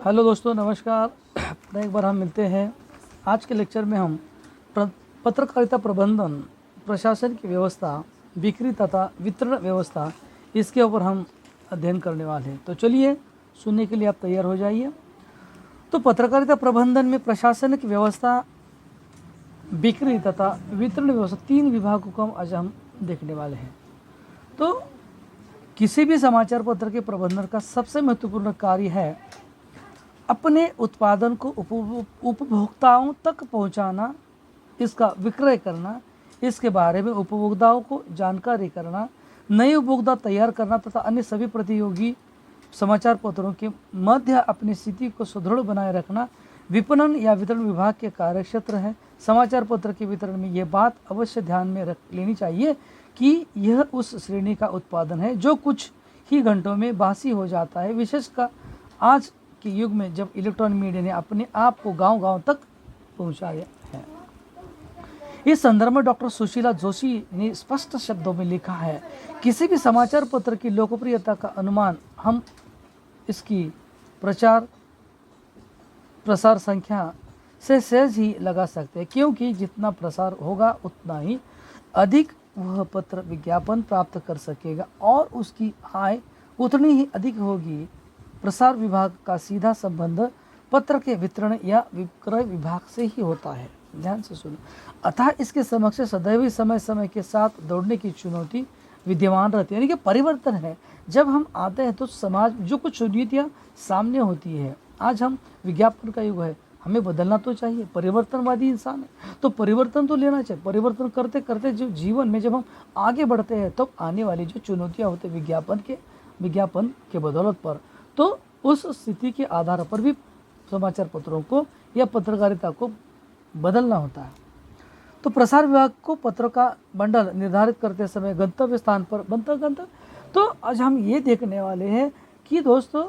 Hello दोस्तों, नमस्कार। एक बार हम मिलते हैं। आज के लेक्चर में हम पत्रकारिता प्रबंधन, प्रशासन की व्यवस्था, बिक्री तथा वितरण व्यवस्था, इसके ऊपर हम अध्ययन करने वाले हैं। तो चलिए, सुनने के लिए आप तैयार हो जाइए। तो पत्रकारिता प्रबंधन में प्रशासन की व्यवस्था, बिक्री तथा वितरण व्यवस्था, 3 विभागों को आज हम देखने वाले हैं। तो किसी भी समाचार पत्र के प्रबंधन का सबसे महत्वपूर्ण कार्य है अपने उत्पादन को उपभोक्ताओं तक पहुंचाना, इसका विक्रय करना, इसके बारे में उपभोक्ताओं को जानकारी करना, नए उपभोक्ता तैयार करना तथा अन्य सभी प्रतियोगी समाचार पत्रों के मध्य अपनी स्थिति को सुदृढ़ बनाए रखना विपणन या वितरण विभाग के कार्यक्षेत्र है। समाचार पत्र के वितरण में यह बात अवश्य ध्यान में रख लेनी चाहिए कि यह उस श्रेणी का उत्पादन है जो कुछ ही घंटों में बासी हो जाता है, विशेषकर आज के युग में जब इलेक्ट्रॉनिक मीडिया ने अपने आप को गांव-गांव तक पहुंचाया है। इस संदर्भ में डॉक्टर सुशीला जोशी ने स्पष्ट शब्दों में लिखा है, किसी भी समाचार पत्र की लोकप्रियता का अनुमान हम इसकी प्रसार संख्या से सहज ही लगा सकते हैं, क्योंकि जितना प्रसार होगा उतना ही अधिक वह पत्र विज्ञापन प्राप्त कर सकेगा और उसकी आय उतनी ही अधिक होगी। प्रसार विभाग का सीधा संबंध पत्र के वितरण या विक्रय विभाग से ही होता है। ध्यान से सुनो। अतः इसके समक्ष सदैव समय समय के साथ दौड़ने की चुनौती विद्यमान रहती है, यानी कि परिवर्तन है। जब हम आते हैं तो समाज जो कुछ चुनौतियाँ सामने होती है, आज हम विज्ञापन का युग है, हमें बदलना तो चाहिए, परिवर्तनवादी इंसान है तो परिवर्तन तो लेना चाहिए। परिवर्तन करते करते जो जीवन में जब हम आगे बढ़ते हैं तब आने वाली जो चुनौतियाँ होती है विज्ञापन के बदौलत पर, तो उस स्थिति के आधार पर भी समाचार पत्रों को या पत्रकारिता को बदलना होता है। तो प्रसार विभाग को पत्र का बंडल निर्धारित करते समय गंतव्य स्थान पर गंतव्य, तो आज हम ये देखने वाले हैं कि दोस्तों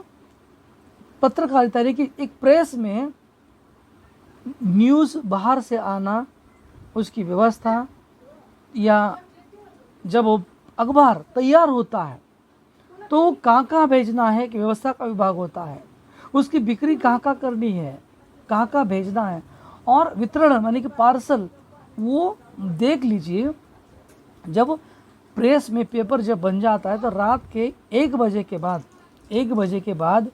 पत्रकारिता यानी कि एक प्रेस में न्यूज़ बाहर से आना, उसकी व्यवस्था, या जब वो अखबार तैयार होता है तो कहाँ भेजना है कि व्यवस्था का विभाग होता है, उसकी बिक्री कहाँ करनी है, कहाँ भेजना है, और वितरण यानी कि पार्सल, वो देख लीजिए। जब प्रेस में पेपर जब बन जाता है तो रात के 1 बजे के बाद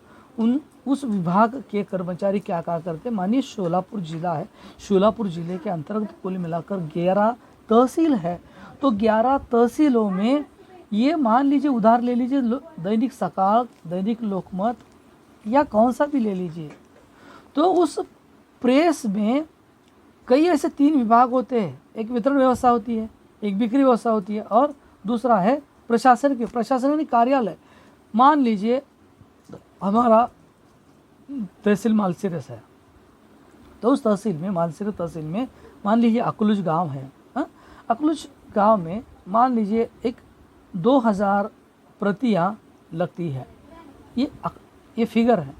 उस विभाग के कर्मचारी क्या करते हैं। मानिए शोलापुर जिला है, शोलापुर जिले के अंतर्गत कुल मिलाकर 11 तहसील है। तो 11 तहसीलों में ये मान लीजिए, उधार ले लीजिए, दैनिक सकाल, दैनिक लोकमत या कौन सा भी ले लीजिए, तो उस प्रेस में कई ऐसे 3 विभाग होते हैं। एक वितरण व्यवस्था होती है, एक बिक्री व्यवस्था होती है, और दूसरा है प्रशासन यानी कार्यालय। मान लीजिए हमारा तहसील मालसीरस है, तो उस तहसील में, मालसीरस तहसील में मान लीजिए अकलुज गांव है। अकलुज गांव में मान लीजिए एक 2000 प्रतियां लगती है, ये फिगर है।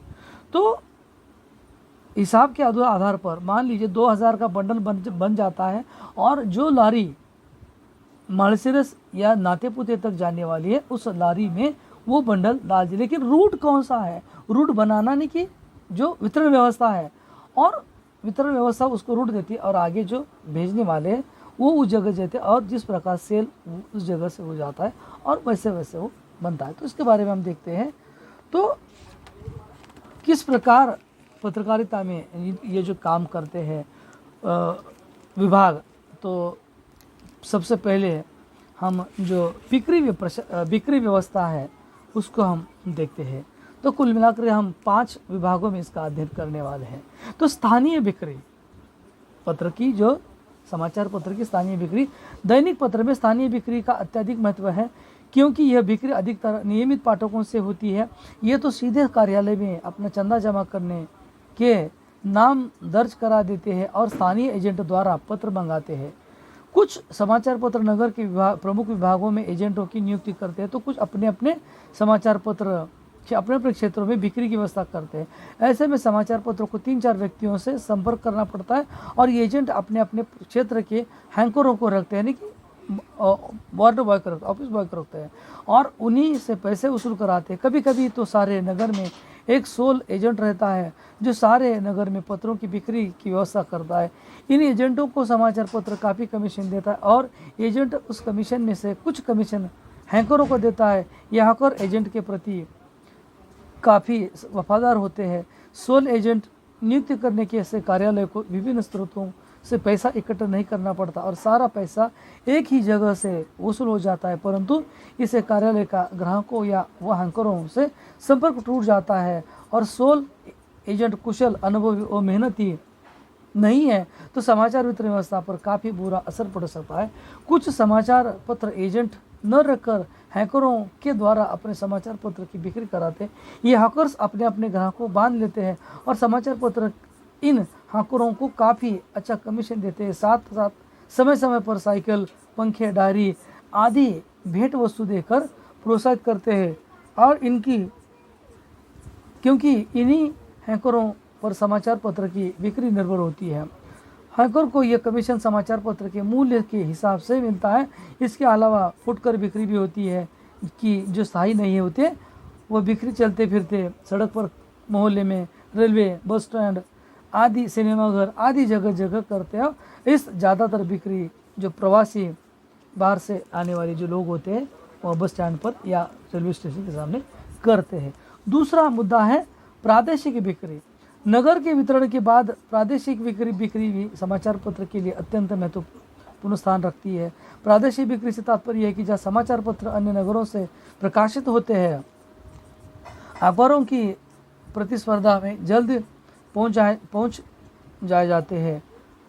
तो हिसाब के आधार पर मान लीजिए 2000 का बंडल बन जाता है, और जो लारी मालसीरस या नातेपुते तक जाने वाली है उस लारी में वो बंडल डाल दिए। लेकिन रूट कौन सा है, रूट बनाना नहीं कि जो वितरण व्यवस्था है, और वितरण व्यवस्था उसको रूट देती है, और आगे जो भेजने वाले हैं वो उस जगह जाते हैं, और जिस प्रकार सेल उस जगह से हो जाता है और वैसे वैसे वो बनता है। तो इसके बारे में हम देखते हैं। तो किस प्रकार पत्रकारिता में ये जो काम करते हैं विभाग, तो सबसे पहले हम जो बिक्री व्यवस्था है उसको हम देखते हैं। तो कुल मिलाकर हम 5 विभागों में इसका अध्ययन करने वाले हैं। तो स्थानीय बिक्री, पत्र की जो समाचार पत्र की स्थानीय बिक्री, दैनिक पत्र में स्थानीय बिक्री का अत्यधिक महत्व है, क्योंकि यह बिक्री अधिकतर नियमित पाठकों से होती है। ये तो सीधे कार्यालय में अपना चंदा जमा करने के नाम दर्ज करा देते हैं और स्थानीय एजेंट द्वारा पत्र मंगाते हैं। कुछ समाचार पत्र नगर के प्रमुख विभागों में एजेंटों की नियुक्ति करते हैं, तो कुछ अपने अपने समाचार पत्र अपने अपने क्षेत्रों में बिक्री की व्यवस्था करते हैं। ऐसे में समाचार पत्रों को 3-4 व्यक्तियों से संपर्क करना पड़ता है, और ये एजेंट अपने अपने क्षेत्र के हैंकरों को रखते हैं, यानी कि वार्ड बॉय ऑफिस बॉय को रखते हैं, और उन्हीं से पैसे वसूल कराते हैं। कभी कभी तो सारे नगर में एक सोल एजेंट रहता है जो सारे नगर में पत्रों की बिक्री की व्यवस्था करता है। इन एजेंटों को समाचार पत्र काफ़ी कमीशन देता है और एजेंट उस कमीशन में से कुछ कमीशन हैकरों को देता है। यह हैकर एजेंट के प्रति काफ़ी वफादार होते हैं। सोल एजेंट नियुक्त करने के से कार्यालय को विभिन्न स्रोतों से पैसा इकट्ठा नहीं करना पड़ता और सारा पैसा एक ही जगह से वसूल हो जाता है, परंतु इसे कार्यालय का ग्राहकों या वह हैकरों से संपर्क टूट जाता है और सोल एजेंट कुशल, अनुभवी और मेहनती नहीं है तो समाचार वितरण व्यवस्था पर काफ़ी बुरा असर पड़ सकता है। कुछ समाचार पत्र एजेंट न रखकर हैकरों के द्वारा अपने समाचार पत्र की बिक्री कराते। ये हैकर्स अपने अपने ग्राहकों को बांध लेते हैं और समाचार पत्र इन हैकरों को काफ़ी अच्छा कमीशन देते हैं। साथ साथ समय समय पर साइकिल, पंखे, डायरी आदि भेंट वस्तु देकर प्रोत्साहित करते हैं और क्योंकि इन्हीं हैकरों पर समाचार पत्र की बिक्री निर्भर होती है। हैकर को यह कमीशन समाचार पत्र के मूल्य के हिसाब से मिलता है। इसके अलावा फुटकर बिक्री भी होती है कि जो स्थायी नहीं होते, वह बिक्री चलते फिरते सड़क पर, मोहल्ले में, रेलवे, बस स्टैंड आदि, सिनेमाघर आदि जगह जगह करते हैं। इस ज़्यादातर बिक्री जो प्रवासी बाहर से आने वाले जो लोग होते हैं वह बस स्टैंड पर या रेलवे स्टेशन के सामने करते हैं। दूसरा मुद्दा है प्रादेशिक बिक्री। नगर के वितरण के बाद प्रादेशिक बिक्री भी समाचार पत्र के लिए अत्यंत महत्वपूर्ण स्थान रखती है। प्रादेशिक बिक्री से तात्पर्य है कि जहाँ समाचार पत्र अन्य नगरों से प्रकाशित होते हैं, अखबारों की प्रतिस्पर्धा में जल्द पहुँच जाए जाते हैं,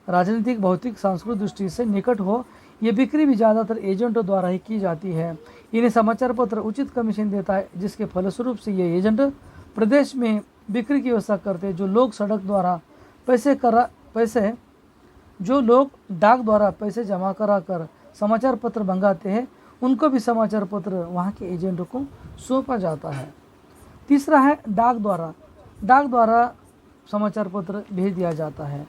राजनीतिक, भौतिक, सांस्कृतिक दृष्टि से निकट हो। ये बिक्री भी ज़्यादातर एजेंटों द्वारा ही की जाती है। इन्हें समाचार पत्र उचित कमीशन देता है, जिसके फलस्वरूप से ये एजेंट प्रदेश में बिक्री की व्यवस्था करते हैं। जो लोग डाक द्वारा पैसे जमा करा कर समाचार पत्र मंगाते हैं, उनको भी समाचार पत्र वहाँ के एजेंटों को सौंपा जाता है। तीसरा है डाक द्वारा समाचार पत्र भेज दिया जाता है।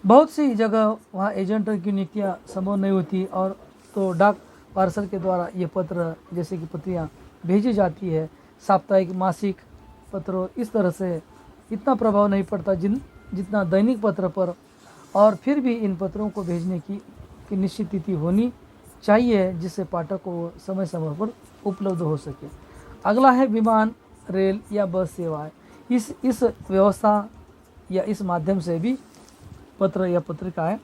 बहुत सी जगह वहाँ एजेंटों की नियुक्तियाँ संभव नहीं होती और तो डाक पार्सल के द्वारा ये पत्र जैसे कि पत्रियाँ भेजी जाती है। साप्ताहिक, मासिक पत्रों इस तरह से इतना प्रभाव नहीं पड़ता जितना दैनिक पत्र पर, और फिर भी इन पत्रों को भेजने की निश्चित तिथि होनी चाहिए जिससे पाठक को समय समय पर उपलब्ध हो सके। अगला है विमान, रेल या बस सेवाएं। इस व्यवस्था या इस माध्यम से भी पत्र या पत्रिकाएं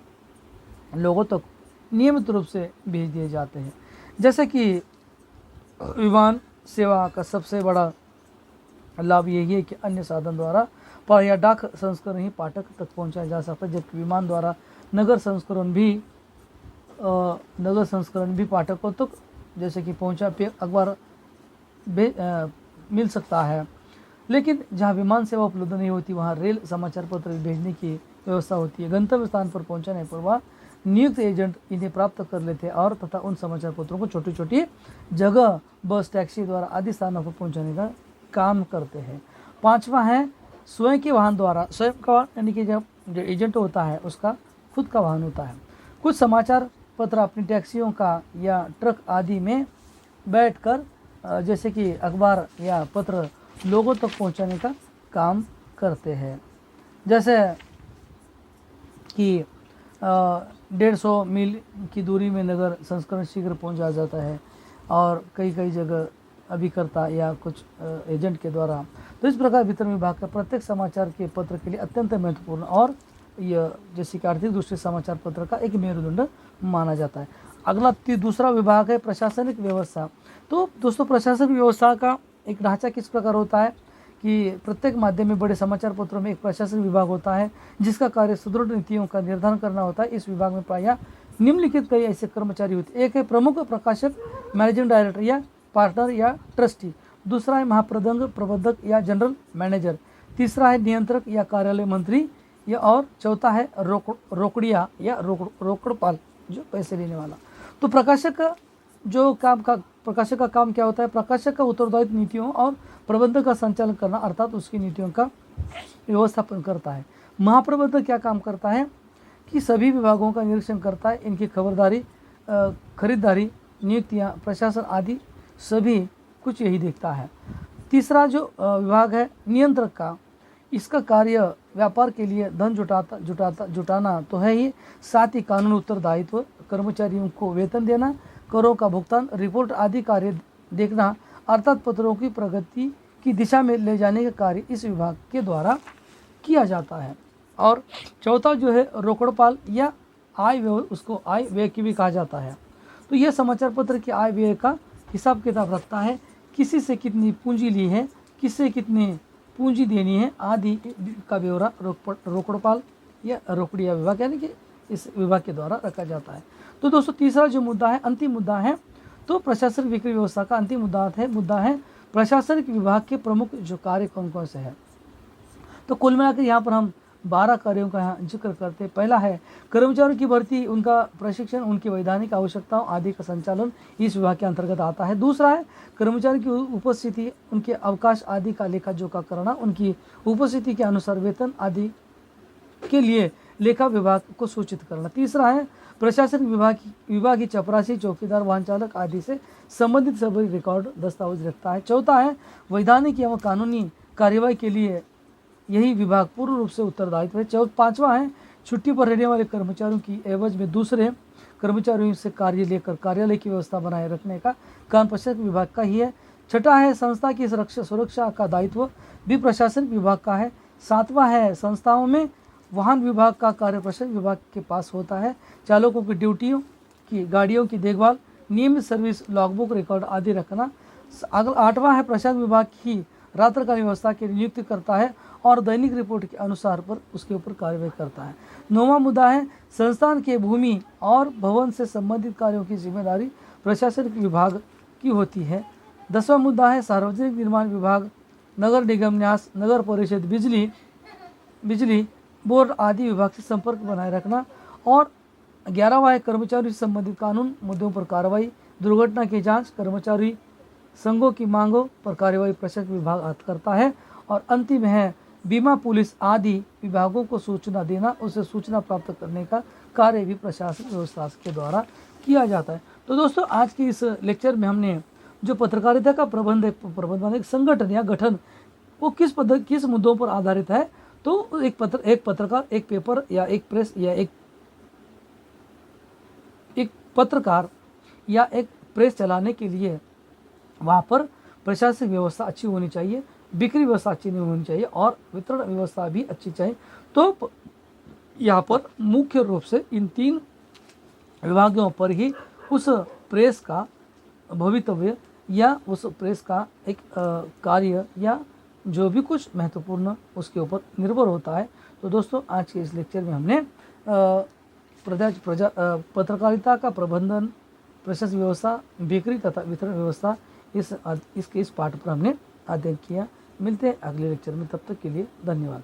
लोगों तक नियमित रूप से भेज दिए जाते हैं। जैसे कि विमान सेवा का सबसे बड़ा लाभ यही है कि अन्य साधन द्वारा पर या डाक संस्करण ही पाठक तक पहुंचाया जा सकता है, जबकि विमान द्वारा नगर संस्करण भी पाठकों तक जैसे कि पहुंचा पे अखबार मिल सकता है। लेकिन जहां विमान सेवा उपलब्ध नहीं होती वहां रेल समाचार पत्र भेजने की व्यवस्था होती है। गंतव्य स्थान पर पहुंचाने पर वह नियुक्त एजेंट इन्हें प्राप्त कर लेते हैं और तथा उन समाचार पत्रों को छोटी छोटी जगह, बस, टैक्सी द्वारा आदि स्थानों पर पहुंचाने का काम करते हैं। पांचवा है स्वयं के वाहन द्वारा। स्वयं का वाहन यानी कि जब जो एजेंट होता है उसका खुद का वाहन होता है। कुछ समाचार पत्र अपनी टैक्सियों का या ट्रक आदि में बैठकर जैसे कि अखबार या पत्र लोगों तक पहुंचाने का काम करते हैं। जैसे कि 150 मील की दूरी में नगर संस्करण शीघ्र पहुंचाया जाता है और कई जगह अभिकर्ता या कुछ एजेंट के द्वारा। तो इस प्रकार वितरण विभाग का प्रत्येक समाचार के पत्र के लिए अत्यंत महत्वपूर्ण और यह जैसे कि आर्थिक दृष्टि से समाचार पत्र का एक मेरुदंड माना जाता है। अगला दूसरा विभाग है प्रशासनिक व्यवस्था। तो दोस्तों प्रशासनिक व्यवस्था का एक ढांचा किस प्रकार होता है कि प्रत्येक माध्यम में बड़े समाचार पत्रों में एक प्रशासनिक विभाग होता है जिसका कार्य सुदृढ़ नीतियों का निर्धारण करना होता है। इस विभाग में प्रायः निम्नलिखित कई ऐसे कर्मचारी होते हैं। एक है प्रमुख प्रकाशक, मैनेजिंग डायरेक्टर या पार्टनर या ट्रस्टी। दूसरा है महाप्रबंधक या जनरल मैनेजर। तीसरा है नियंत्रक या कार्यालय मंत्री या और चौथा है रोकड़िया या रोकड़पाल जो पैसे लेने वाला। तो प्रकाशक का काम क्या होता है? प्रकाशक का उत्तरदायित्व नीतियों और प्रबंधक का संचालन करना अर्थात उसकी नीतियों का व्यवस्थापन करता है। महाप्रबंधक क्या काम करता है कि सभी विभागों का निरीक्षण करता है, इनकी खरीदारी, नियुक्तियाँ, प्रशासन आदि सभी कुछ यही देखता है। तीसरा जो विभाग है नियंत्रक का, इसका कार्य व्यापार के लिए धन जुटाना तो है ही, साथ ही कानून उत्तरदायित्व, कर्मचारियों को वेतन देना, करों का भुगतान, रिपोर्ट आदि कार्य देखना, अर्थात पत्रों की प्रगति की दिशा में ले जाने का कार्य इस विभाग के द्वारा किया जाता है। और चौथा जो है रोकड़पाल या आय व्यय, उसको आय व्यय की भी कहा जाता है। तो यह समाचार पत्र की आय व्यय का हिसाब किताब रखता है, किसी से कितनी पूंजी ली है, किससे कितनी पूंजी देनी है आदि का ब्यौरा रोकड़पाल या रोकड़िया विभाग यानी कि इस विभाग के द्वारा रखा जाता है। तो दोस्तों तीसरा जो मुद्दा है, अंतिम मुद्दा है, तो प्रशासनिक बिक्री व्यवस्था का अंतिम मुद्दा है प्रशासनिक विभाग के प्रमुख जो कार्य कौन कौन से हैं। तो कुल मिलाकर यहाँ पर हम 12 कार्यों का यहाँ जिक्र करते हैं। पहला है कर्मचारियों की भर्ती, उनका प्रशिक्षण, उनकी वैधानिक आवश्यकताओं आदि का संचालन इस विभाग के अंतर्गत आता है। दूसरा है कर्मचारियों की उपस्थिति, उनके अवकाश आदि का लेखा जोखा करना, उनकी उपस्थिति के अनुसार वेतन आदि के लिए लेखा विभाग को सूचित करना। तीसरा है प्रशासनिक विभाग की चपरासी, चौकीदार, वाहन चालक आदि से संबंधित सभी रिकॉर्ड दस्तावेज रखता है। चौथा है वैधानिक एवं कानूनी कार्यवाही के लिए यही विभाग पूर्ण रूप से उत्तरदायित्व है। पांचवा है छुट्टी पर रहने वाले कर्मचारियों की एवज में दूसरे कर्मचारियों से कार्य लेकर कार्यालय की व्यवस्था बनाए रखने का काम प्रशासनिक विभाग का ही है। छठा है संस्था की सुरक्षा का दायित्व भी प्रशासनिक विभाग का है। सातवां है संस्थाओं में वाहन विभाग का कार्य प्रशासनिक विभाग के पास होता है। चालकों की ड्यूटियों की, गाड़ियों की देखभाल, नियमित सर्विस, लॉगबुक, रिकॉर्ड आदि रखना। आठवां है प्रशासनिक विभाग की रात्रकालीन व्यवस्था की नियुक्ति करता है और दैनिक रिपोर्ट के अनुसार पर उसके ऊपर कार्रवाई करता है। नौवां मुद्दा है संस्थान के भूमि और भवन से संबंधित कार्यों की जिम्मेदारी प्रशासनिक विभाग की होती है। 10वां मुद्दा है सार्वजनिक निर्माण विभाग, नगर निगम न्यास, नगर परिषद, बिजली बोर्ड आदि विभाग से संपर्क बनाए रखना। और 11वां है कर्मचारियों से संबंधित कानून मुद्दों पर कार्रवाई, दुर्घटना की जांच, कर्मचारी संघों की मांगों पर कार्रवाई प्रशासनिक विभाग करता है। और अंतिम है बीमा, पुलिस आदि विभागों को सूचना देना, उसे सूचना प्राप्त करने का कार्य भी प्रशासनिक व्यवस्था के द्वारा किया जाता है। तो दोस्तों आज की इस लेक्चर में हमने जो पत्रकारिता का प्रबंधन एक संगठन या गठन वो किस मुद्दों पर आधारित है, तो एक पत्रकार, एक पेपर या एक प्रेस या एक पत्रकार या एक प्रेस चलाने के लिए वहाँ पर प्रशासनिक व्यवस्था अच्छी होनी चाहिए, बिक्री व्यवस्था अच्छी नहीं होनी चाहिए और वितरण व्यवस्था भी अच्छी चाहिए। तो यहाँ पर मुख्य रूप से इन 3 विभागों पर ही उस प्रेस का भवितव्य या उस प्रेस का एक कार्य या जो भी कुछ महत्वपूर्ण उसके ऊपर निर्भर होता है। तो दोस्तों आज के इस लेक्चर में हमने पत्रकारिता का प्रबंधन, प्रशासनिक व्यवस्था, बिक्री तथा वितरण व्यवस्था इस पाठ पर हमने अध्ययन किया। मिलते हैं अगले लेक्चर में, तब तक के लिए धन्यवाद।